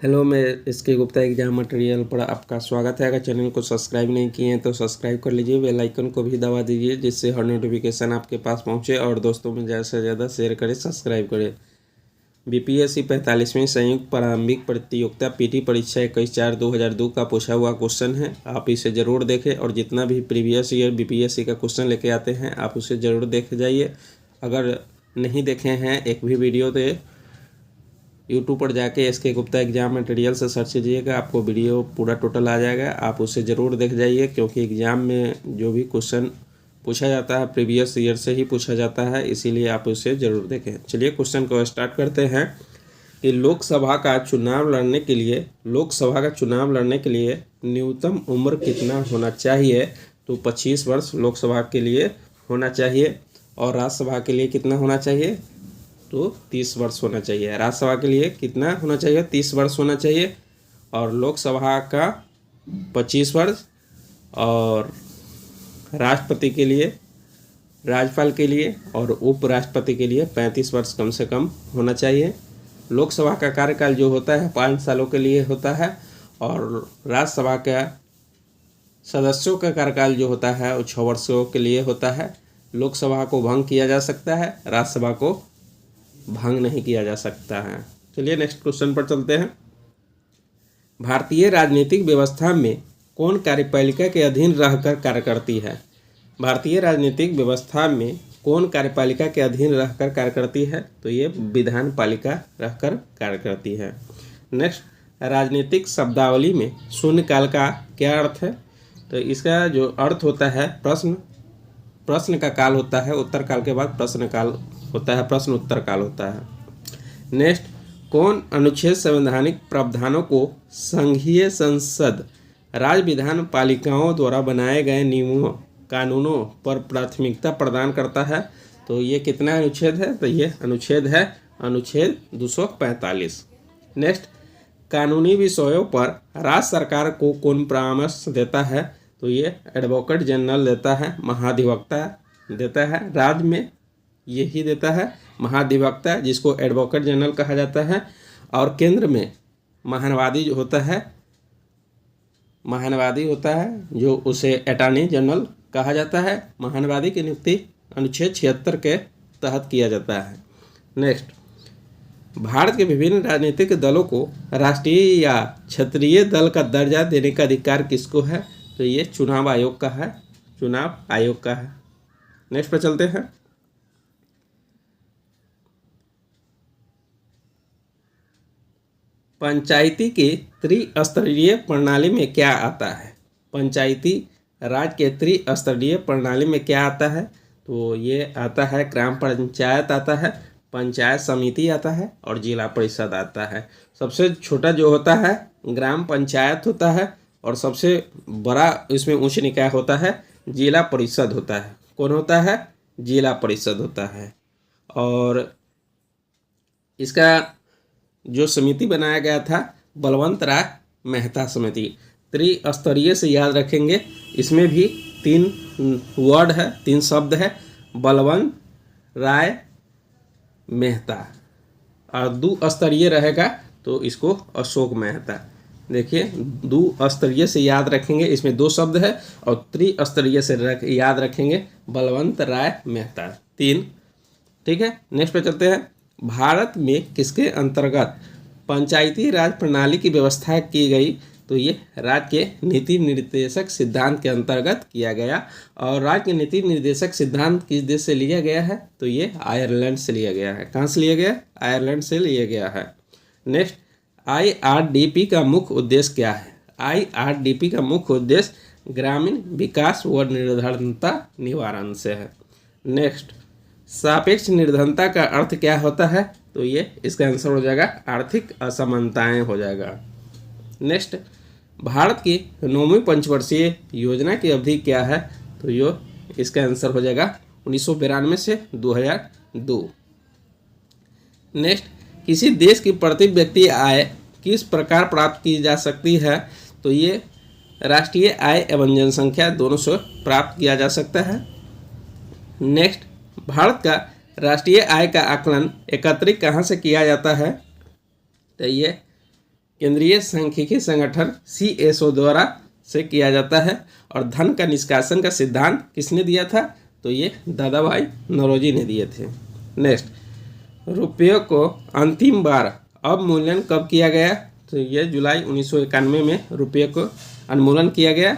Hello, मैं इसके Gupta exam material पर आपका स्वागत है। अगर चैनल को सब्सक्राइब नहीं किए हैं तो सब्सक्राइब कर लीजिए, बेल आइकन को भी दबा दीजिए जिससे हर नोटिफिकेशन आपके पास पहुंचे और दोस्तों में ज़्यादा से ज़्यादा शेयर करें, सब्सक्राइब करें। बीपीएससी 45वीं संयुक्त प्रारंभिक प्रतियोगिता पीटी परीक्षा 21/4/2002 का पूछा हुआ क्वेश्चन है। आप इसे ज़रूर देखें और जितना भी प्रीवियस ईयर बीपीएससी का क्वेश्चन लेके आते हैं आप उसे ज़रूर देख जाइए। अगर नहीं देखे हैं एक भी वीडियो तो यूट्यूब पर जाके इसके गुप्ता एग्जाम मटेरियल से सर्च कीजिएगा, आपको वीडियो पूरा टोटल आ जाएगा। आप उसे ज़रूर देख जाइए क्योंकि एग्ज़ाम में जो भी क्वेश्चन पूछा जाता है प्रीवियस ईयर से ही पूछा जाता है, इसीलिए आप उसे ज़रूर देखें। चलिए क्वेश्चन को स्टार्ट करते हैं कि लोकसभा का चुनाव लड़ने के लिए न्यूनतम उम्र कितना होना चाहिए। तो 25 वर्ष लोकसभा के लिए होना चाहिए और राज्यसभा के लिए कितना होना चाहिए, तो 30 वर्ष होना चाहिए। राज्यसभा के लिए कितना होना चाहिए, 30 वर्ष होना चाहिए और लोकसभा का 25 वर्ष और राष्ट्रपति के लिए, राज्यपाल के लिए और उपराष्ट्रपति के लिए 35 वर्ष कम से कम होना चाहिए। लोकसभा का कार्यकाल जो होता है 5 सालों के लिए होता है और राज्यसभा का सदस्यों का कार्यकाल जो होता है वो 6 वर्षों के लिए होता है। लोकसभा को भंग किया जा सकता है, राज्यसभा को भंग नहीं किया जा सकता है। चलिए नेक्स्ट क्वेश्चन पर चलते हैं। भारतीय राजनीतिक व्यवस्था में कौन कार्यपालिका के अधीन रहकर कार्य करती है। भारतीय राजनीतिक व्यवस्था में कौन कार्यपालिका के अधीन रहकर कार्य करती है, तो ये विधान पालिका रहकर कार्य करती है। नेक्स्ट, राजनीतिक शब्दावली में शून्यकाल का क्या अर्थ है। तो इसका जो अर्थ होता है प्रश्न का काल होता है, उत्तर काल के बाद प्रश्न काल होता है, प्रश्न उत्तर काल होता है। नेक्स्ट, कौन अनुच्छेद संवैधानिक प्रावधानों को संघीय संसद राज्य विधान पालिकाओं द्वारा बनाए गए नियमों कानूनों पर प्राथमिकता प्रदान करता है। तो ये कितना अनुच्छेद है, तो ये अनुच्छेद है अनुच्छेद 245। नेक्स्ट, कानूनी विषयों पर राज्य सरकार को कौन परामर्श देता है। तो ये एडवोकेट जनरल देता है, महाधिवक्ता देता है। राज्य में यही देता है महाधिवक्ता, जिसको एडवोकेट जनरल कहा जाता है। और केंद्र में महानवादी होता है जो उसे अटॉर्नी जनरल कहा जाता है। महानवादी की नियुक्ति अनुच्छेद 76 के तहत किया जाता है। नेक्स्ट, भारत के विभिन्न राजनीतिक दलों को राष्ट्रीय या क्षेत्रीय दल का दर्जा देने का अधिकार किसको है। तो ये चुनाव आयोग का है। नेक्स्ट पर चलते हैं। पंचायती के त्रिस्तरीय प्रणाली में क्या आता है। पंचायती राज के त्रिस्तरीय प्रणाली में क्या आता है, तो ये आता है ग्राम पंचायत आता है, पंचायत समिति आता है और जिला परिषद आता है। सबसे छोटा जो होता है ग्राम पंचायत होता है और सबसे बड़ा इसमें उच्च निकाय होता है जिला परिषद होता है। कौन होता है, जिला परिषद होता है। और इसका जो समिति बनाया गया था बलवंत राय मेहता समिति। त्रिस्तरीय से याद रखेंगे, इसमें भी 3 वर्ड है, 3 शब्द है, बलवंत राय मेहता। और 2 स्तरीय रहेगा तो इसको अशोक मेहता। देखिए 2 स्तरीय से याद रखेंगे, इसमें 2 शब्द है और त्रिस्तरीय से याद रखेंगे बलवंत राय मेहता 3। ठीक है, नेक्स्ट पे चलते हैं। भारत में किसके अंतर्गत पंचायती राज प्रणाली की व्यवस्था की गई। तो ये राज्य के नीति निर्देशक सिद्धांत के अंतर्गत किया गया। और राज्य के नीति निर्देशक सिद्धांत किस देश से लिया गया है, तो ये आयरलैंड से लिया गया है। कहाँ से लिया गया, आयरलैंड से लिया गया है। नेक्स्ट, IRDP का मुख्य उद्देश्य क्या है। IRDP का मुख्य उद्देश्य ग्रामीण विकास व निर्धनता निवारण से है। नेक्स्ट, सापेक्ष निर्धनता का अर्थ क्या होता है, तो ये इसका आंसर हो जाएगा आर्थिक असमानताएं हो जाएगा। नेक्स्ट, भारत की 9वीं पंचवर्षीय योजना की अवधि क्या है, तो ये इसका आंसर हो जाएगा 1992 से 2002। नेक्स्ट, किसी देश की प्रति व्यक्ति आय किस प्रकार प्राप्त की जा सकती है, तो ये राष्ट्रीय आय एवं जनसंख्या दोनों से प्राप्त किया जा सकता है। नेक्स्ट, भारत का राष्ट्रीय आय का आकलन एकत्रित कहाँ से किया जाता है, तो ये केंद्रीय सांख्यिकी संगठन CSO द्वारा से किया जाता है। और धन का निष्कासन का सिद्धांत किसने दिया था? तो ये दादा भाई नौरोजी ने दिए थे। नेक्स्ट, रुपये को अंतिम बार अवमूल्यन कब किया गया? तो ये जुलाई 1991 में रुपये को उन्मूलन किया गया।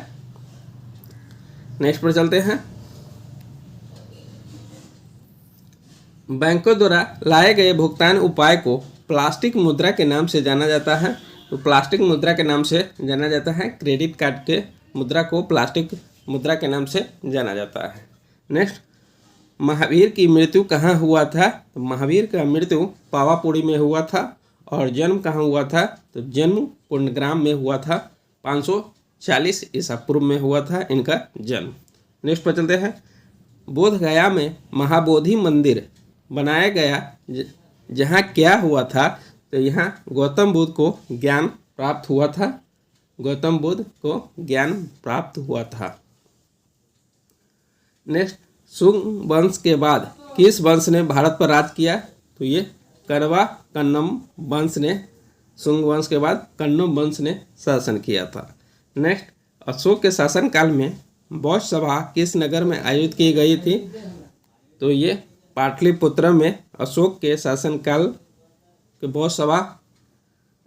नेक्स्ट पर चलते हैं। बैंकों द्वारा लाए गए भुगतान उपाय को प्लास्टिक मुद्रा के नाम से जाना जाता है। तो प्लास्टिक मुद्रा के नाम से जाना जाता है। क्रेडिट कार्ड के मुद्रा को प्लास्टिक मुद्रा के नाम से जाना जाता है। नेक्स्ट, महावीर की मृत्यु कहाँ हुआ था? तो महावीर का मृत्यु पावापुरी में हुआ था। और जन्म कहाँ हुआ था? तो जन्म पूर्णग्राम में हुआ था। 540 ईसा पूर्व में हुआ था इनका जन्म। नेक्स्ट पर चलते हैं। बोध गया में महाबोधि मंदिर बनाया गया, जहाँ क्या हुआ था? तो यहाँ गौतम बुद्ध को ज्ञान प्राप्त हुआ था। गौतम बुद्ध को ज्ञान प्राप्त हुआ था। नेक्स्ट, शुंग वंश के बाद किस वंश ने भारत पर राज किया? तो ये कण्वा कन्नम वंश ने, शुंग वंश के बाद कन्नम वंश ने शासन किया था। नेक्स्ट, अशोक के शासनकाल में बौद्ध सभा किस नगर में आयोजित की गई थी? तो ये पाटलिपुत्र में अशोक के शासनकाल के बौद्ध सभा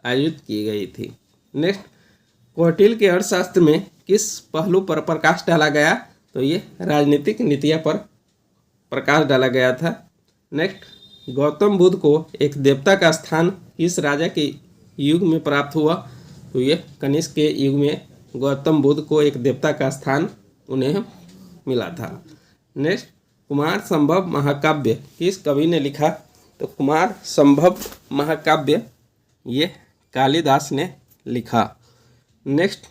आयोजित की गई थी। नेक्स्ट, कौटिल्य के अर्थशास्त्र में किस पहलू पर प्रकाश डाला गया? तो ये राजनीतिक नीतियाँ पर प्रकाश डाला गया था। नेक्स्ट, गौतम बुद्ध को एक देवता का स्थान किस राजा के युग में प्राप्त हुआ? तो ये कनिष्क के युग में गौतम बुद्ध को एक देवता का स्थान उन्हें मिला था। नेक्स्ट, कुमार संभव महाकाव्य किस कवि ने लिखा? तो कुमार संभव महाकाव्य ये कालिदास ने लिखा। नेक्स्ट,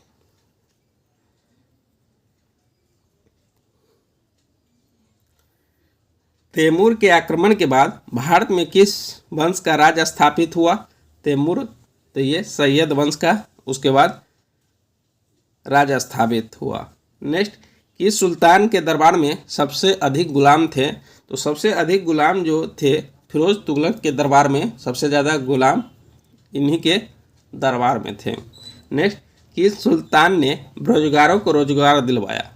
तैमूर के आक्रमण के बाद भारत में किस वंश का राज स्थापित हुआ? तैमूर तो ये सैयद वंश का उसके बाद राज स्थापित हुआ। नेक्स्ट, किस सुल्तान के दरबार में सबसे अधिक गुलाम थे? तो सबसे अधिक गुलाम जो थे फिरोज तुगलक के दरबार में सबसे ज़्यादा गुलाम इन्हीं के दरबार में थे। नेक्स्ट, किस सुल्तान ने बेरोजगारों को रोजगार दिलवाया?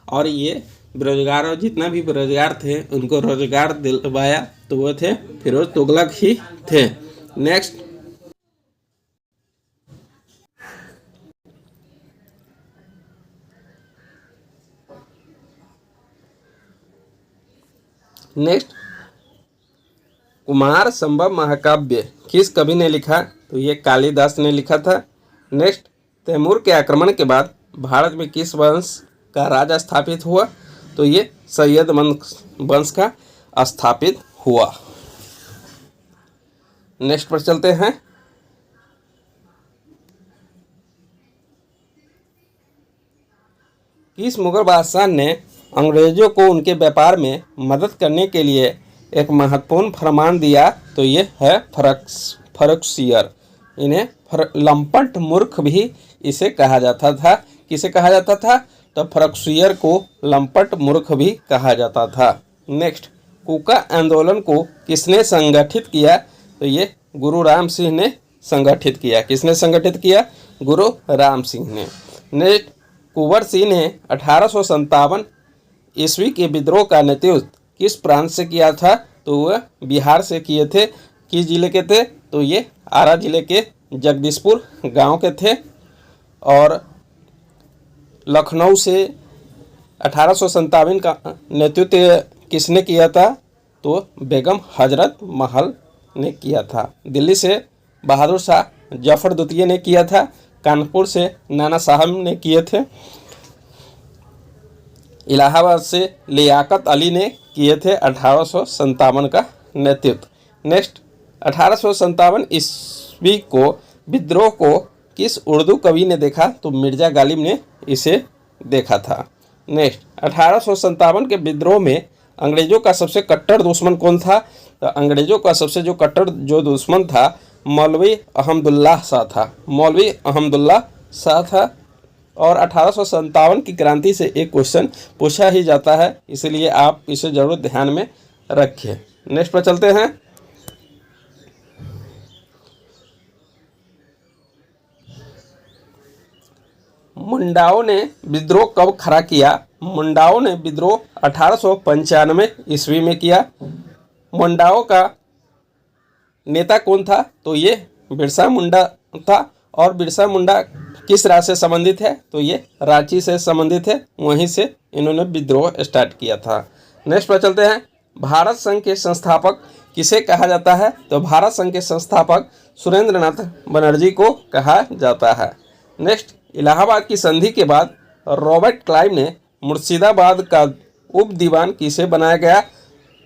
और ये बेरोजगार जितना भी बेरोजगार थे उनको रोजगार दिलवाया तो वो थे फिरोज तुगलक ही थे। नेक्स्ट, कुमार संभव महाकाव्य किस कवि ने लिखा? तो ये कालिदास ने लिखा था। नेक्स्ट, तैमूर के आक्रमण के बाद भारत में किस वंश का राजा स्थापित हुआ? तो ये सैयद वंश का स्थापित हुआ। नेक्स्ट पर चलते हैं। किस मुगल बादशाह ने अंग्रेजों को उनके व्यापार में मदद करने के लिए एक महत्वपूर्ण फरमान दिया? तो ये है फर्रुखसियर। इन्हें लंपट मूर्ख भी इसे कहा जाता था। किसे कहा जाता था? तो फर्रुखसियर को लंपट मूर्ख भी कहा जाता था। नेक्स्ट, कूका आंदोलन को किसने संगठित किया? तो ये गुरु राम सिंह ने संगठित किया। किसने संगठित किया? गुरु राम सिंह ने। नेक्स्ट, कुंवर सिंह ने 1857 ईस्वी के विद्रोह का नेतृत्व किस प्रांत से किया था? तो वह बिहार से किए थे। किस जिले के थे? तो ये आरा जिले के जगदीशपुर गांव के थे। और लखनऊ से 1857 का नेतृत्व किसने किया था? तो बेगम हजरत महल ने किया था। दिल्ली से बहादुर शाह जफर द्वितीय ने किया था। कानपुर से नाना साहब ने किए थे। इलाहाबाद से लियाकत अली ने किए थे 1857 का नेतृत्व। नेक्स्ट, 1857 ईस्वी को विद्रोह को किस उर्दू कवि ने देखा? तो मिर्जा गालिब ने इसे देखा था। नेक्स्ट, 1857 के विद्रोह में अंग्रेजों का सबसे कट्टर दुश्मन कौन था? तो अंग्रेजों का सबसे जो कट्टर जो दुश्मन था मौलवी अहमदुल्लाह शाह था। मौलवी अहमदुल्लाह शाह था। और 1857 की क्रांति से एक क्वेश्चन पूछा ही जाता है, इसलिए आप इसे जरूर ध्यान में रखिए। नेक्स्ट पर चलते हैं। मुंडाओं ने विद्रोह कब खड़ा किया? मुंडाओं ने विद्रोह 1895 ईस्वी में किया। मुंडाओं का नेता कौन था? तो ये बिरसा मुंडा था। और बिरसा मुंडा किस राज्य से संबंधित है? तो ये रांची से संबंधित है, वहीं से इन्होंने विद्रोह स्टार्ट किया था। नेक्स्ट पर चलते हैं। भारत संघ के संस्थापक किसे कहा जाता है? तो भारत संघ के संस्थापक सुरेंद्रनाथ बनर्जी को कहा जाता है। नेक्स्ट, इलाहाबाद की संधि के बाद रॉबर्ट क्लाइव ने मुर्शिदाबाद का उप दीवान किसे बनाया गया?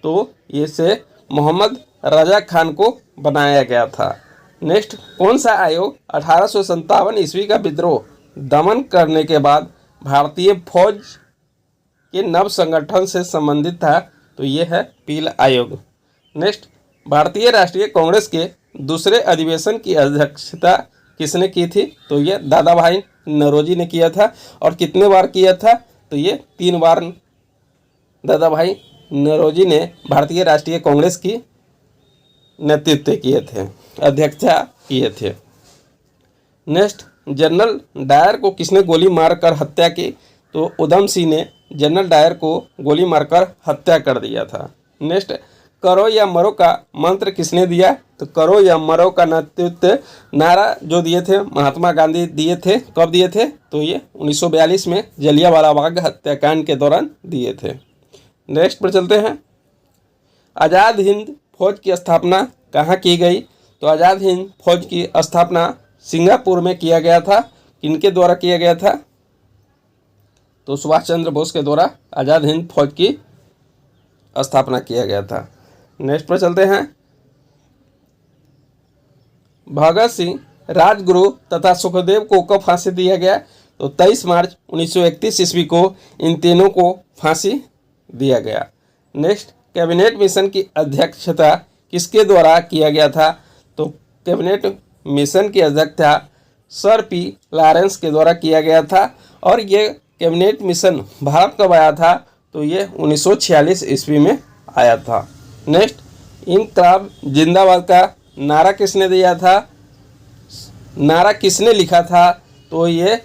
तो इसे मोहम्मद रजा खान को बनाया गया था। नेक्स्ट, कौन सा आयोग 1857 ईस्वी का विद्रोह दमन करने के बाद भारतीय फौज के नव संगठन से संबंधित था? तो ये है पील आयोग। नेक्स्ट, भारतीय राष्ट्रीय कांग्रेस के दूसरे अधिवेशन की अध्यक्षता किसने की थी? तो ये दादा भाई नौरोजी ने किया था। और कितने बार किया था? तो ये 3 बार दादा भाई नौरोजी ने भारतीय राष्ट्रीय कांग्रेस की नेतृत्व किए थे, अध्यक्षता किए थे। नेक्स्ट, जनरल डायर को किसने गोली मारकर हत्या की? तो उधम सिंह ने जनरल डायर को गोली मारकर हत्या कर दिया था। नेक्स्ट, करो या मरो का मंत्र किसने दिया? तो करो या मरो का नेतृत्व नारा जो दिए थे महात्मा गांधी दिए थे। कब दिए थे? तो ये 1942 में जलियांवाला बाग हत्याकांड के दौरान दिए थे। नेक्स्ट पर चलते हैं। आज़ाद हिंद फौज की स्थापना कहाँ की गई? तो आज़ाद हिंद फौज की स्थापना सिंगापुर में किया गया था। किनके द्वारा किया गया था? तो सुभाष चंद्र बोस के द्वारा आज़ाद हिंद फौज की स्थापना किया गया था। नेक्स्ट पर चलते हैं। भगत सिंह, राजगुरु तथा सुखदेव को कब फांसी दिया गया? तो 23 मार्च 1931 ईस्वी को इन तीनों को फांसी दिया गया। नेक्स्ट, कैबिनेट मिशन की अध्यक्षता किसके द्वारा किया गया था? तो कैबिनेट मिशन की अध्यक्षता सर पी लॉरेंस के द्वारा किया गया था। और ये कैबिनेट मिशन भारत कब आया था? तो ये 1946 ईस्वी में आया था। नेक्स्ट, इनकलाब जिंदाबाद का नारा किसने दिया था? नारा किसने लिखा था? तो ये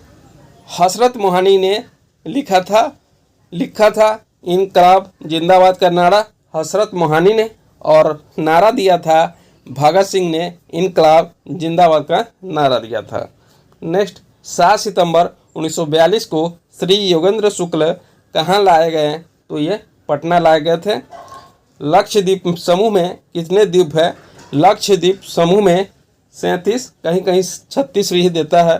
हसरत मोहानी ने लिखा था इनकलाब जिंदाबाद का नारा हसरत मोहानी ने। और नारा दिया था भगत सिंह ने इनकलाब जिंदाबाद का नारा दिया था। नेक्स्ट, 7 सितंबर 1942 को श्री योगेंद्र शुक्ल कहाँ लाए गए? तो ये पटना लाए गए थे। लक्षद्वीप समूह में कितने द्वीप है? लक्षद्वीप समूह में 37, कहीं कहीं 36 भी देता है,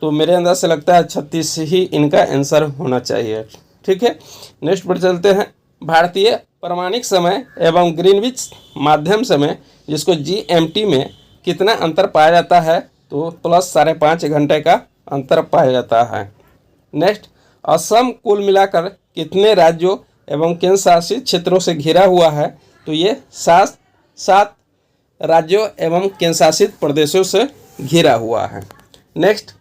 तो मेरे अंदाज से लगता है 36 ही इनका आंसर होना चाहिए। ठीक है, नेक्स्ट पर चलते हैं। भारतीय प्रामाणिक समय एवं ग्रीनविच माध्यम समय जिसको GMT में कितना अंतर पाया जाता है? तो प्लस 5.5 घंटे का अंतर पाया जाता है। नेक्स्ट, असम कुल मिलाकर कितने राज्यों एवं केंद्र शासित क्षेत्रों से घिरा हुआ है? तो ये 7 राज्यों एवं केंद्र शासित प्रदेशों से घिरा हुआ है। नेक्स्ट,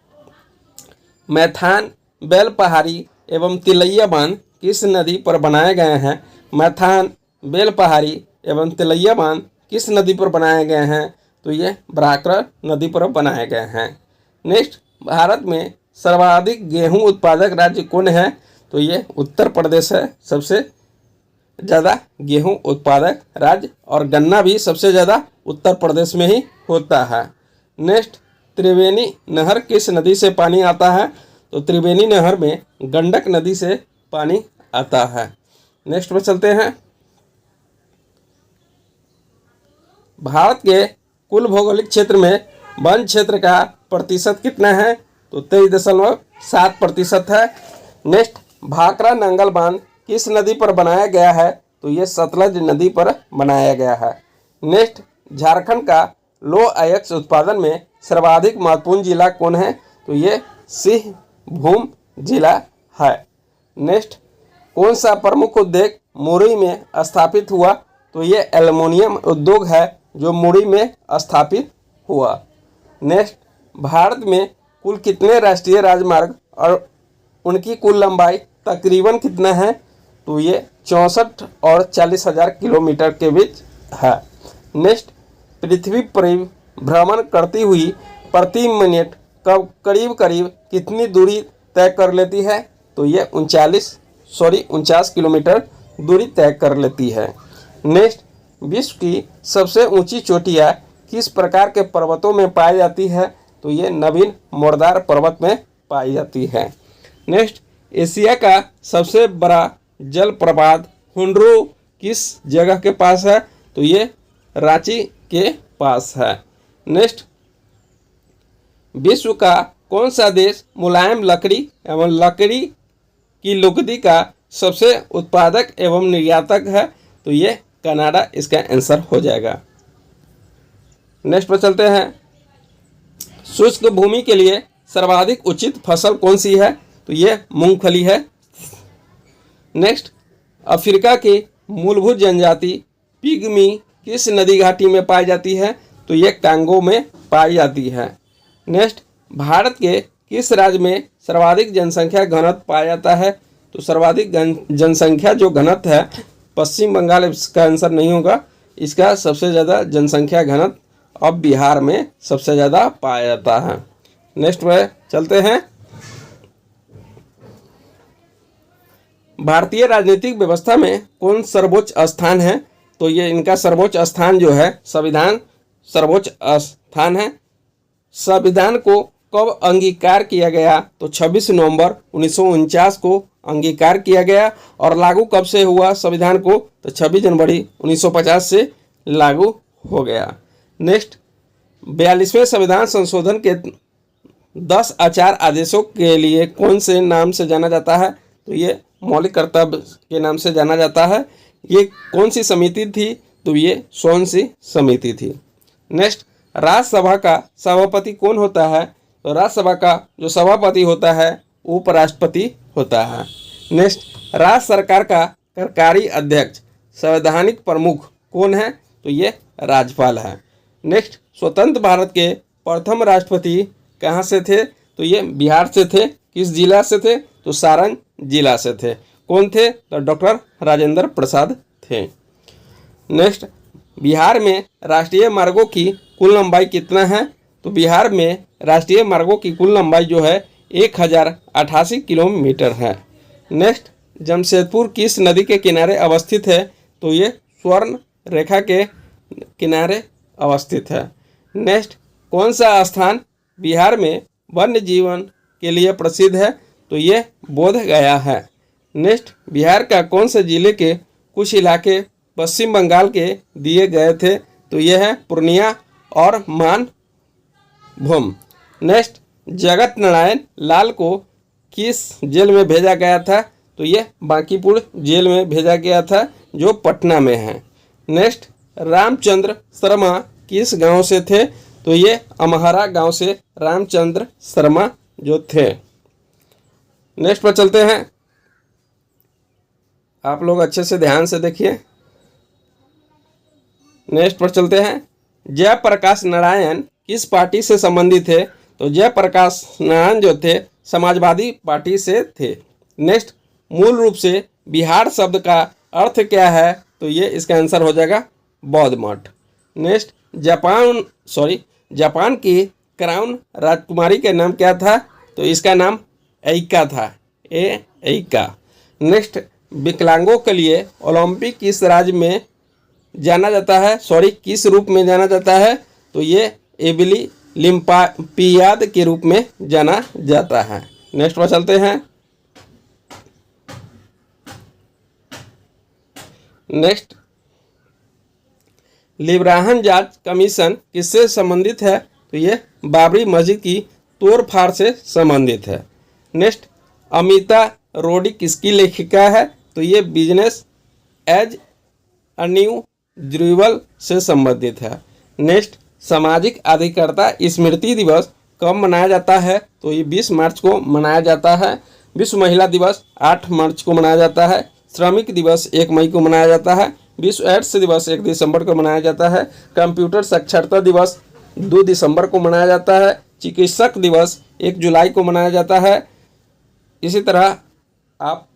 मैथान, बेल पहाड़ी एवं तिलैया बांध किस नदी पर बनाए गए हैं? मैथान, बेल पहाड़ी एवं तिलैया बांध किस नदी पर बनाए गए हैं? तो ये बराकर नदी पर बनाए गए हैं। नेक्स्ट, भारत में सर्वाधिक गेहूं उत्पादक राज्य कौन है? तो ये उत्तर प्रदेश है सबसे ज़्यादा गेहूं उत्पादक राज्य। और गन्ना भी सबसे ज़्यादा उत्तर प्रदेश में ही होता है। नेक्स्ट, त्रिवेणी नहर किस नदी से पानी आता है? तो त्रिवेणी नहर में गंडक नदी से पानी आता है। नेक्स्ट पर चलते हैं। भारत के कुल भौगोलिक क्षेत्र में वन क्षेत्र का प्रतिशत कितना है? तो 23.7% है। नेक्स्ट, भाखड़ा नंगल बांध किस नदी पर बनाया गया है? तो ये सतलज नदी पर बनाया गया है। नेक्स्ट, झारखंड का लौह अयस्क उत्पादन में सर्वाधिक महत्वपूर्ण जिला कौन है? तो ये सिंहभूम जिला है। नेक्स्ट, कौन सा प्रमुख उद्योग मुरई में स्थापित हुआ? तो ये एल्युमिनियम उद्योग है जो मुरई में स्थापित हुआ। नेक्स्ट, भारत में कुल कितने राष्ट्रीय राजमार्ग और उनकी कुल लंबाई तकरीबन कितना है? तो ये 64 और 40,000 किलोमीटर के बीच है। नेक्स्ट, पृथ्वी परिभ्रमण करती हुई प्रति मिनट करीब करीब कितनी दूरी तय कर लेती है? तो ये 49 किलोमीटर दूरी तय कर लेती है। नेक्स्ट, विश्व की सबसे ऊंची चोटियाँ किस प्रकार के पर्वतों में पाई जाती है? तो ये नवीन मोरदार पर्वत में पाई जाती है। नेक्स्ट, एशिया का सबसे बड़ा जलप्रपात हुंड्रू किस जगह के पास है? तो ये रांची के पास है। नेक्स्ट, विश्व का कौन सा देश मुलायम लकड़ी एवं लकड़ी की लुगदी का सबसे उत्पादक एवं निर्यातक है? तो ये कनाडा इसका आंसर हो जाएगा। नेक्स्ट पर चलते हैं। शुष्क भूमि के लिए सर्वाधिक उचित फसल कौन सी है? तो ये मूंगफली है। नेक्स्ट, अफ्रीका की मूलभूत जनजाति पिग्मी किस नदी घाटी में पाई जाती है? तो ये कांगो में पाई जाती है। नेक्स्ट, भारत के किस राज्य में सर्वाधिक जनसंख्या घनत्व पाया जाता है? तो सर्वाधिक जनसंख्या जो घनत्व है पश्चिम बंगाल इसका आंसर नहीं होगा। इसका सबसे ज़्यादा जनसंख्या घनत्व अब बिहार में सबसे ज़्यादा पाया जाता है। नेक्स्ट पे चलते हैं। भारतीय राजनीतिक व्यवस्था में कौन सर्वोच्च स्थान है? तो ये इनका सर्वोच्च स्थान जो है संविधान सर्वोच्च स्थान है। संविधान को कब अंगीकार किया गया? तो 26 नवंबर 1949 को अंगीकार किया गया। और लागू कब से हुआ संविधान को? तो 26 जनवरी 1950 से लागू हो गया। नेक्स्ट, 42वें संविधान संशोधन के 10 आचार आदेशों के लिए कौन से नाम से जाना जाता है? तो ये मौलिक कर्तव्य के नाम से जाना जाता है। ये कौन सी समिति थी? तो ये सोनसी समिति थी। नेक्स्ट, राज्यसभा का सभापति कौन होता है? तो राज्यसभा का जो सभापति होता है उपराष्ट्रपति होता है। नेक्स्ट, राज्य सरकार का कार्यकारी अध्यक्ष संवैधानिक प्रमुख कौन है? तो ये राज्यपाल है। नेक्स्ट, स्वतंत्र भारत के प्रथम राष्ट्रपति कहाँ से थे? तो ये बिहार से थे। किस जिला से थे? तो सारण जिला से थे। कौन थे? तो डॉक्टर राजेंद्र प्रसाद थे। नेक्स्ट, बिहार में राष्ट्रीय मार्गों की कुल लंबाई कितना है? तो बिहार में राष्ट्रीय मार्गों की कुल लंबाई जो है 1088 किलोमीटर है। नेक्स्ट, जमशेदपुर किस नदी के किनारे अवस्थित है? तो ये स्वर्ण रेखा के किनारे अवस्थित है। नेक्स्ट, कौन सा स्थान बिहार में वन्य जीवन के लिए प्रसिद्ध है? तो ये बोध गया है। नेक्स्ट, बिहार का कौन से जिले के कुछ इलाके पश्चिम बंगाल के दिए गए थे? तो ये है पूर्णिया और मानभूम। नेक्स्ट, जगत नारायण लाल को किस जेल में भेजा गया था? तो ये बांकीपुर जेल में भेजा गया था जो पटना में है। नेक्स्ट, रामचंद्र शर्मा किस गांव से थे? तो ये अमहरा गांव से रामचंद्र शर्मा जो थे। नेक्स्ट पर चलते हैं। आप लोग अच्छे से ध्यान से देखिए। नेक्स्ट पर चलते हैं। जयप्रकाश नारायण किस पार्टी से संबंधित थे? तो जयप्रकाश नारायण जो थे समाजवादी पार्टी से थे। नेक्स्ट, मूल रूप से बिहार शब्द का अर्थ क्या है? तो ये इसका आंसर हो जाएगा बौद्ध मठ। नेक्स्ट, जापान की क्राउन राजकुमारी का नाम क्या था? तो इसका नाम एइका था। एइका। नेक्स्ट, विकलांगों के लिए ओलंपिक किस राज्य में जाना जाता है? किस रूप में जाना जाता है? तो ये एबिली लिम्पियाड के रूप में जाना जाता है। नेक्स्ट पर चलते हैं। नेक्स्ट, लिब्राहन जांच कमीशन किससे संबंधित है? तो ये बाबरी मस्जिद की तोड़फाड़ से संबंधित है। नेक्स्ट, अमिता रोडी किसकी लेखिका है? तो ये बिजनेस एज अनयूजुअल से संबंधित है। नेक्स्ट, सामाजिक अधिकारिता स्मृति दिवस कब मनाया जाता है? तो ये 20 मार्च को मनाया जाता है। विश्व महिला दिवस 8 मार्च को मनाया जाता है। श्रमिक दिवस 1 मई को मनाया जाता है। विश्व एड्स दिवस 1 दिसंबर को मनाया जाता है। कंप्यूटर साक्षरता दिवस 2 दिसंबर को मनाया जाता है। चिकित्सक दिवस 1 जुलाई को मनाया जाता है। इसी तरह आप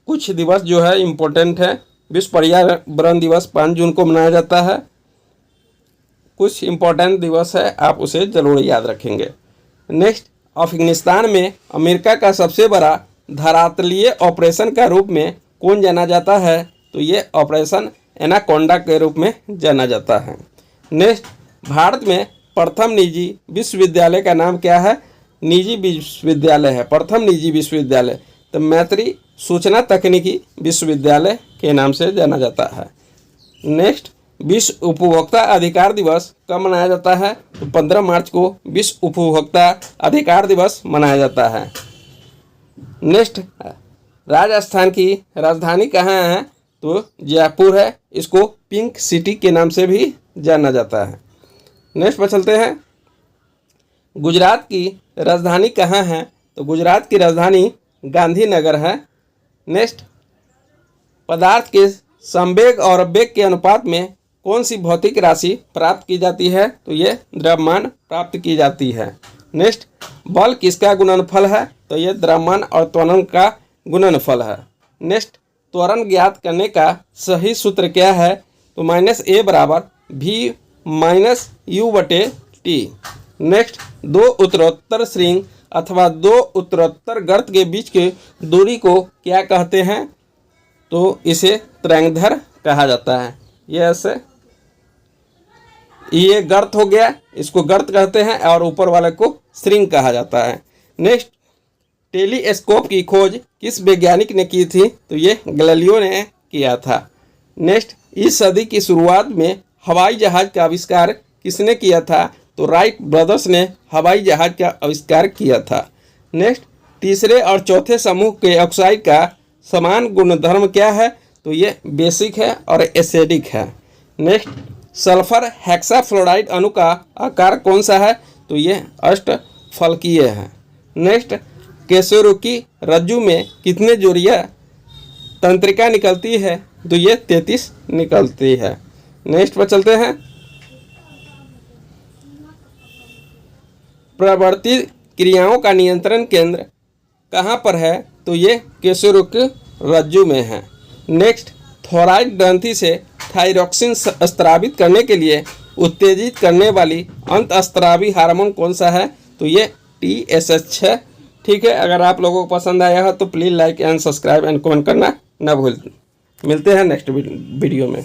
कुछ दिवस जो है इम्पोर्टेंट है। विश्व पर्यावरण दिवस 5 जून को मनाया जाता है। कुछ इम्पोर्टेंट दिवस है, आप उसे जरूर याद रखेंगे। नेक्स्ट, अफगानिस्तान में अमेरिका का सबसे बड़ा धरातलीय ऑपरेशन का रूप में कौन जाना जाता है? तो ये ऑपरेशन एनाकोंडा के रूप में जाना जाता है। नेक्स्ट, भारत में प्रथम निजी विश्वविद्यालय का नाम क्या है? निजी विश्वविद्यालय है, प्रथम निजी विश्वविद्यालय तो मैत्री सूचना तकनीकी विश्वविद्यालय के नाम से जाना जाता है। नेक्स्ट, विश्व उपभोक्ता अधिकार दिवस कब मनाया जाता है? तो 15 मार्च को विश्व उपभोक्ता अधिकार दिवस मनाया जाता है। नेक्स्ट, राजस्थान की राजधानी कहाँ है? तो जयपुर है, इसको पिंक सिटी के नाम से भी जाना जाता है। नेक्स्ट पर चलते हैं, गुजरात की राजधानी कहाँ है? तो गुजरात की राजधानी गांधीनगर है। नेक्स्ट, पदार्थ के संवेग और वेग के अनुपात में कौन सी भौतिक राशि प्राप्त की जाती है? तो ये द्रव्यमान प्राप्त की जाती है। नेक्स्ट, बल किसका गुणनफल है? तो ये द्रव्यमान और त्वरण का गुणनफल है। नेक्स्ट, त्वरण ज्ञात करने का सही सूत्र क्या है? तो -a बराबर v माइनस u बटे t। नेक्स्ट, दो उत्तरोत्तर श्रृंग अथवा दो उत्तरोत्तर गर्त के बीच के दूरी को क्या कहते हैं? तो इसे तरंगदैर्घ्य कहा जाता है। ये गर्त हो गया, इसको गर्त कहते हैं और ऊपर वाले को श्रृंग कहा जाता है। नेक्स्ट, टेलीस्कोप की खोज किस वैज्ञानिक ने की थी? तो ये गैलीलियो ने किया था। नेक्स्ट, इस सदी की शुरुआत में हवाई जहाज का आविष्कार किसने किया था? तो राइट ब्रदर्स ने हवाई जहाज का आविष्कार किया था। नेक्स्ट, तीसरे और चौथे समूह के ऑक्साइड का समान गुणधर्म क्या है? तो ये बेसिक है और एसिडिक है। नेक्स्ट, सल्फर हेक्साफ्लोराइड अणु का आकार कौन सा है? तो ये अष्टफलकीय है। नेक्स्ट, केशोरुकी रज्जु में कितने जोड़ियाँ तंत्रिका निकलती है? तो ये 33 निकलती है। नेक्स्ट पर चलते हैं, प्रवर्ती क्रियाओं का नियंत्रण केंद्र कहाँ पर है? तो ये केशोरुकी रज्जु में है। नेक्स्ट, थोराइड ग्रंथि से थायरॉक्सिन स्रावित करने के लिए उत्तेजित करने वाली अंतःस्रावी हार्मोन कौन सा है? तो ये TSH है। ठीक है, अगर आप लोगों को पसंद आया है तो please like and subscribe and comment करना ना भूल। मिलते हैं नेक्स्ट वीडियो में।